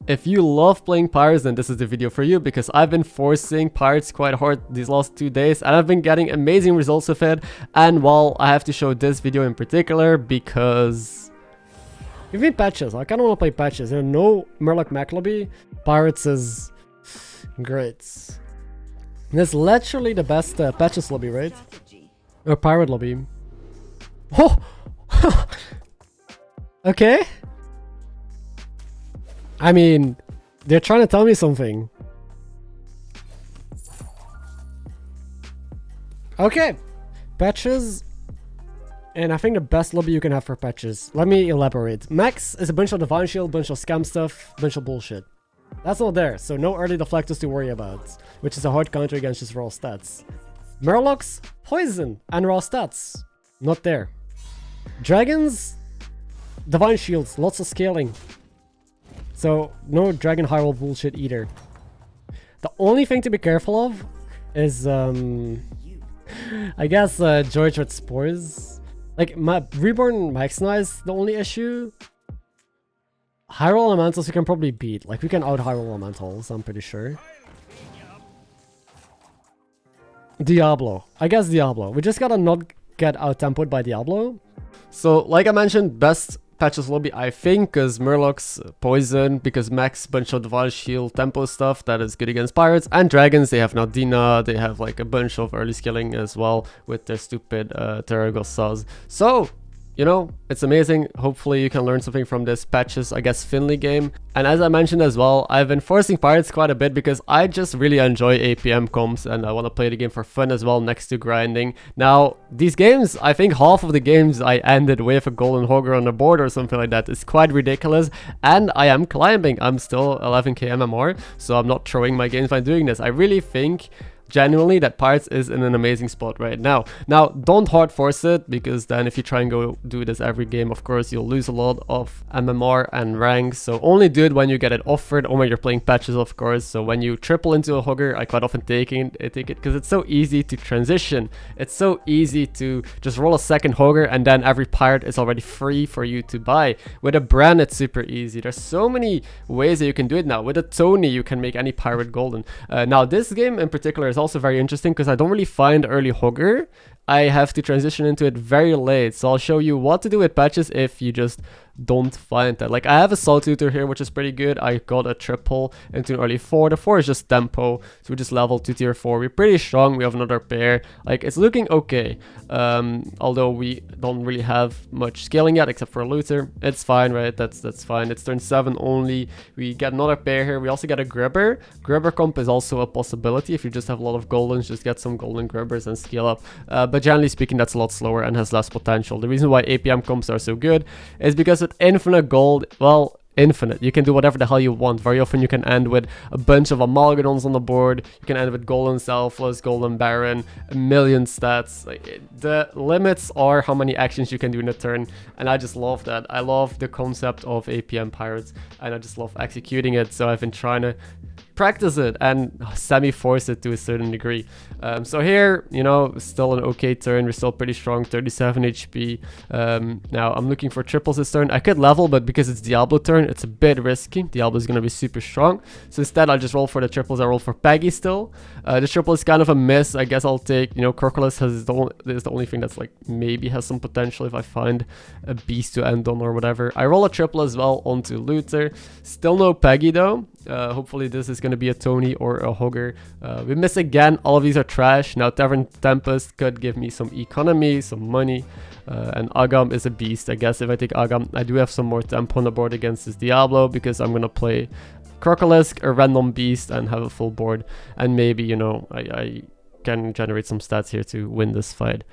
If you love playing Pirates, then this is the video for you, because I've been forcing Pirates quite hard these last 2 days and I've been getting amazing results with it. And well, I have to show this video in particular because... Give me patches. I kind of want to play patches. There are no MarkMcKz. Pirates is great. It's literally the best patches lobby, right? Or pirate lobby. Oh! Okay. I mean, they're trying to tell me something. Okay. Patches. And I think the best lobby you can have for patches. Let me elaborate. Max is a bunch of Divine Shield, bunch of scam stuff, bunch of bullshit. That's not there, so no early deflectors to worry about, which is a hard counter against just raw stats. Murlocs, poison, and raw stats. Not there. Dragons, Divine Shields, lots of scaling. So no Dragon High Roll bullshit either. The only thing to be careful of is, I guess, George with Spores. Like, my Reborn Max is the only issue. High roll elementals we can probably beat. Like, we can out high roll elementals, I'm pretty sure. Diablo. I guess Diablo. We just gotta not get out tempoed by Diablo. So, like I mentioned, best patches lobby, I think, because Murlocs, poison, because Max, bunch of Divine Shield, tempo stuff that is good against pirates, and dragons, they have Nadina, they have like a bunch of early scaling as well with their stupid Terragos saws. So, you know, it's amazing. Hopefully you can learn something from this patches, I guess, Finley game. And as I mentioned as well, I've been forcing pirates quite a bit because I just really enjoy APM comps and I want to play the game for fun as well next to grinding. Now, these games, I think half of the games I ended with a golden hogger on the board or something like that. It's quite ridiculous. And I am climbing. I'm still 11k MMR, so I'm not throwing my games by doing this. I really think genuinely that Pirates is in an amazing spot right now. Now, don't hard force it, because then if you try and go do this every game, of course you'll lose a lot of MMR and ranks. So only do it when you get it offered or when you're playing patches, of course. So when you triple into a hogger, I quite often take it because it's so easy to transition. It's so easy to just roll a second hogger and then every pirate is already free for you to buy. With a brand, it's super easy. There's so many ways that you can do it now. With a Tony, you can make any pirate golden. Now this game in particular is also very interesting because I don't really find early hogger. I have to transition into it very late, so I'll show you what to do with patches if you just don't find that. Like, I have a Salt Tutor here, which is pretty good. I got a triple into an early 4. The 4 is just tempo, so we just level to tier 4. We're pretty strong. We have another pair. Like, it's looking okay. Although we don't really have much scaling yet, except for a looter. It's fine, right? That's fine. It's turn 7 only. We get another pair here. We also get a grubber. Grubber comp is also a possibility. If you just have a lot of goldens, just get some golden grubbers and scale up. But generally speaking, that's a lot slower and has less potential. The reason why APM comps are so good is because with infinite gold, well, infinite, you can do whatever the hell you want. Very often you can end with a bunch of Amalgadons on the board. You can end with Golden Selfless, Golden Baron, a million stats. Like, the limits are how many actions you can do in a turn, and I just love that. I love the concept of APM Pirates, and I just love executing it. So I've been trying to practice it and semi-force it to a certain degree. So here, you know, still an okay turn. We're still pretty strong, 37 HP. Now I'm looking for triples this turn. I could level, but because it's Diablo turn, it's a bit risky. Diablo is going to be super strong. So instead, I'll just roll for the triples. I roll for Peggy still. The triple is kind of a miss. I guess I'll take, you know, Crocodilus is the only thing that's like maybe has some potential if I find a beast to end on or whatever. I roll a triple as well onto Luther. Still no Peggy though. Hopefully this is going to be a Tony or a hogger. We miss again. All of these are trash. Now Tavern Tempest could give me some economy, some money. And Agam is a beast. I guess if I take Agam, I do have some more tempo on the board against this Diablo, because I'm going to play Crocolisk, a random beast, and have a full board. And maybe, you know, I can generate some stats here to win this fight.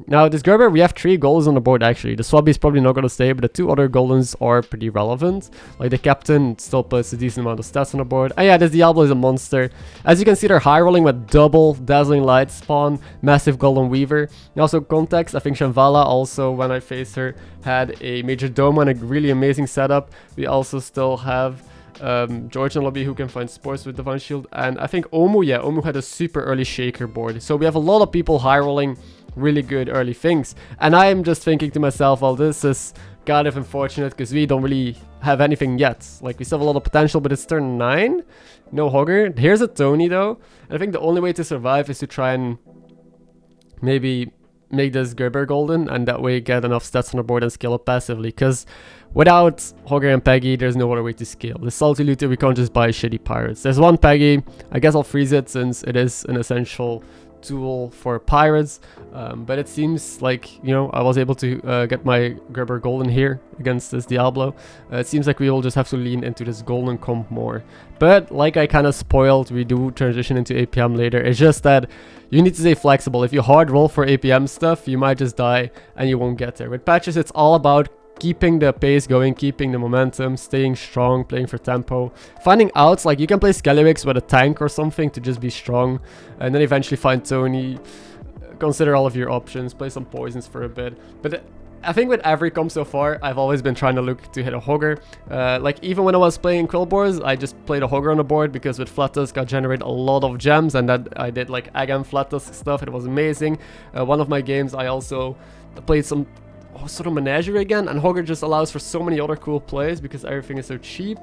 Now this Gerber, we have 3 goals on the board actually. The Swabby is probably not going to stay, but the 2 other golems are pretty relevant. Like the Captain still puts a decent amount of stats on the board. And yeah, this Diablo is a monster. As you can see, they're high rolling with double Dazzling Light Spawn, massive Golden Weaver. And also context, I think Shambhala also, when I faced her, had a Major Dome and a really amazing setup. We also still have George and Lobby who can find Spores with Divine Shield, and I think Omu, yeah, Omu had a super early Shaker board. So we have a lot of people high rolling really good early things, and I am just thinking to myself, well, this is kind of unfortunate because we don't really have anything yet. Like, we still have a lot of potential, but it's turn 9. No Hogger. Here's a Tony, though. And I think the only way to survive is to try and maybe make this Gerber golden, and that way get enough stats on the board and scale up passively. Because without Hogger and Peggy, there's no other way to scale. The Salty Looter, we can't just buy shitty pirates. There's one Peggy. I guess I'll freeze it since it is an essential tool for pirates, but it seems like, you know, I was able to get my Gerber golden here against this Diablo. It seems like we will just have to lean into this golden comp more, but like I kind of spoiled, we do transition into APM later. It's just that you need to stay flexible. If you hard roll for APM stuff, you might just die and you won't get there. With patches, it's all about keeping the pace going, keeping the momentum, staying strong, playing for tempo, finding outs. Like, you can play Skellywix with a tank or something to just be strong, and then eventually find Tony. Consider all of your options, play some poisons for a bit. But I think with every comp so far, I've always been trying to look to hit a Hogger. Like, even when I was playing Quillboars, I just played a Hogger on the board because with Flat Tusk I generate a lot of gems, and that I did like Agam Flat Tusk stuff. It was amazing. One of my games I also played some sort of menagerie again, and Hogger just allows for so many other cool plays because everything is so cheap.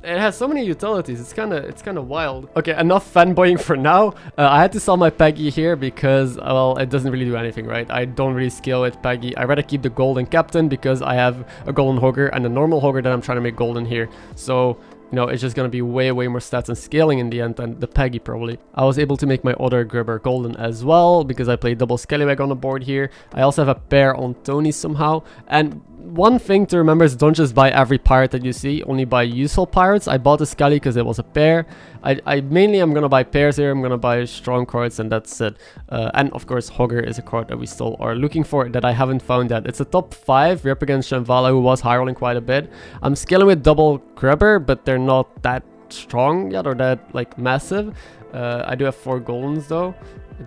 It has so many utilities. It's kind of wild. Okay, enough fanboying for now. I had to sell my Peggy here because, well, it doesn't really do anything, right? I don't really scale with Peggy. I rather keep the golden captain because I have a golden Hogger and a normal Hogger that I'm trying to make golden here. So, you know, it's just going to be way more stats and scaling in the end than the Peggy probably. I was able to make my other Gerber golden as well because I played double Skellywag on the board here. I also have a pair on Tony somehow. And one thing to remember is don't just buy every pirate that you see, only buy useful pirates. I bought the Skelly because it was a pair. I mainly am going to buy pairs here. I'm going to buy strong cards and that's it. And of course, Hogger is a card that we still are looking for that I haven't found yet. It's a top 5. We're up against Shambhala, who was high rolling quite a bit. I'm scaling with double Kripper, but they're not that strong yet or that like massive. I do have 4 goldens though.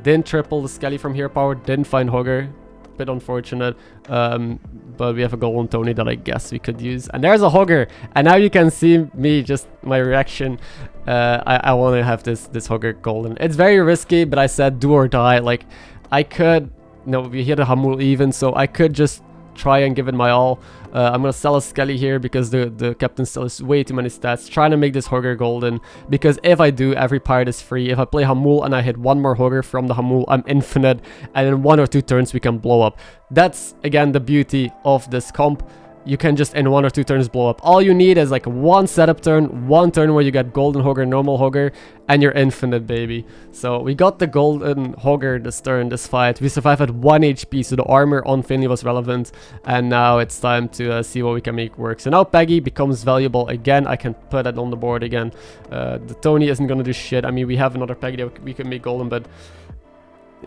Didn't triple the Skelly from Hero Power. Didn't find Hogger. Bit unfortunate, but we have a golden Tony that I guess we could use, and there's a Hogger, and now you can see me, just my reaction. I want to have this Hogger golden. It's very risky, but I said do or die. Like, I could, no, we hit a Hamul even, so I could just try and give it my all. I'm gonna sell a Skelly here because the captain still has way too many stats, trying to make this Hogger golden, because if I do, every pirate is free. If I play Hamul and I hit one more Hogger from the Hamul, I'm infinite, and in 1 or 2 turns we can blow up. That's again the beauty of this comp. You can just in 1 or 2 turns blow up. All you need is like 1 setup turn, 1 turn where you get golden Hogger, normal Hogger, and you're infinite, baby. So we got the golden Hogger this turn, this fight. We survived at 1 HP, so the armor on Finley was relevant, and now it's time to see what we can make work. So now Peggy becomes valuable again. I can put it on the board again. The Tony isn't gonna do shit. I mean, we have another Peggy that we can make golden, but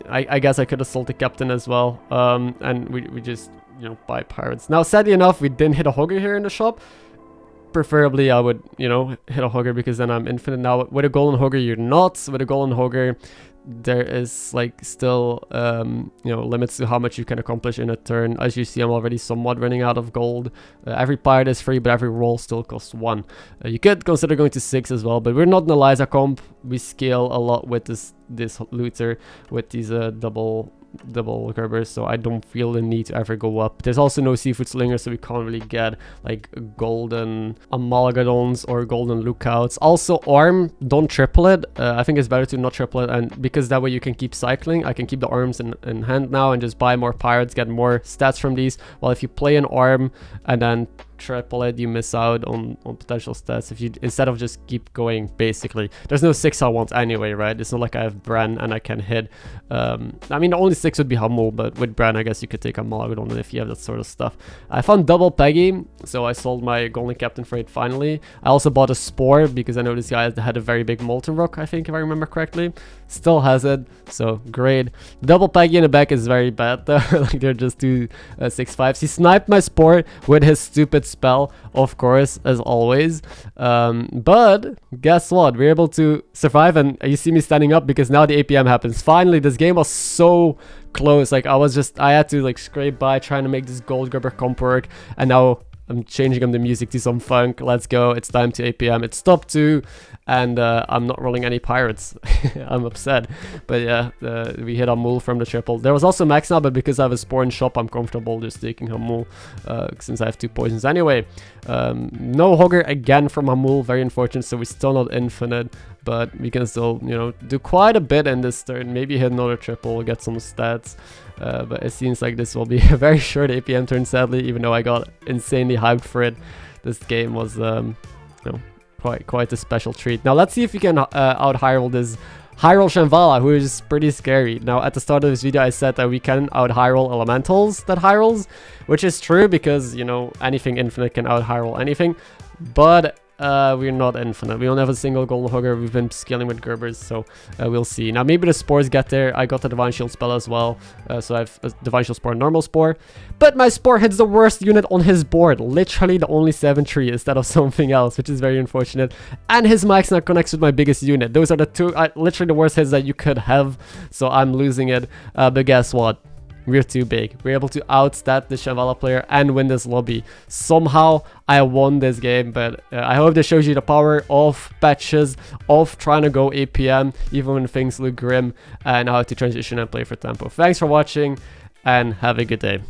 I guess I could have sold the captain as well. And we just, you know, buy pirates. Now, sadly enough, we didn't hit a Hogger here in the shop. Preferably, I would, you know, hit a Hogger because then I'm infinite. Now, with a golden Hogger, you're not. With a golden Hogger, there is, like, still, you know, limits to how much you can accomplish in a turn. As you see, I'm already somewhat running out of gold. Every pirate is free, but every roll still costs 1. You could consider going to 6 as well, but we're not an Eliza comp. We scale a lot with this looter, with these double Gerbers, so I don't feel the need to ever go up. There's also no Seafood Slinger, so we can't really get like golden Amalgadons or golden Lookouts. Also, Arm, don't triple it. I think it's better to not triple it, and because that way you can keep cycling. I can keep the arms in hand now and just buy more pirates, get more stats from these. While if you play an Arm and then triple it, you miss out on potential stats if you, instead of just keep going. Basically, there's no 6 I want anyway, right? It's not like I have Bran and I can hit. I mean, the only 6 would be Hamul, but with Bran I guess you could take a Malagadon if you have that sort of stuff. I found double Peggy, so I sold my golden captain for it finally. I also bought a Spore because I know this guy had a very big Molten Rock, I think, if I remember correctly. Still has it, so great. Double Peggy in the back is very bad though. Like, they're just 2 6/5s. He sniped my Spore with his stupid spell, of course, as always. But guess what? We're able to survive, and you see me standing up because now the APM happens. Finally, this game was so close. Like, I had to like scrape by trying to make this gold Gerber comp work, and now I'm changing up the music to some funk. Let's go. It's time to 8 p.m. It's top 2, and I'm not rolling any pirates. I'm upset. But yeah, we hit Hamul from the triple. There was also Max now, but because I have a Spore in shop, I'm comfortable just taking Hamul since I have 2 poisons anyway. No Hogger again from Hamul. Very unfortunate. So we're still not infinite, but we can still, you know, do quite a bit in this turn. Maybe hit another triple, get some stats. But it seems like this will be a very short 8 p.m. turn, sadly, even though I got insanely hyped for it. This game was, you know, quite a special treat. Now let's see if we can out-Hyrule this Hyrule Shambhala, who is pretty scary. Now at the start of this video I said that we can out-Hyrule elementals that Hyrules, which is true because, you know, anything infinite can out-Hyrule anything. But we're not infinite. We don't have a single golden hugger. We've been scaling with Gerbers, so we'll see. Now maybe the spores get there. I got the Divine Shield spell as well, so I have a Divine Shield spore and normal spore. But my spore hits the worst unit on his board. Literally the only 7-3 instead of something else, which is very unfortunate. And his max now connects with my biggest unit. Those are the two, literally the worst hits that you could have. So I'm losing it. But guess what? We're too big. We're able to outstat the Shambhala player and win this lobby. Somehow I won this game, but I hope this shows you the power of patches, of trying to go 8 p.m. even when things look grim, and how to transition and play for tempo. Thanks for watching and have a good day.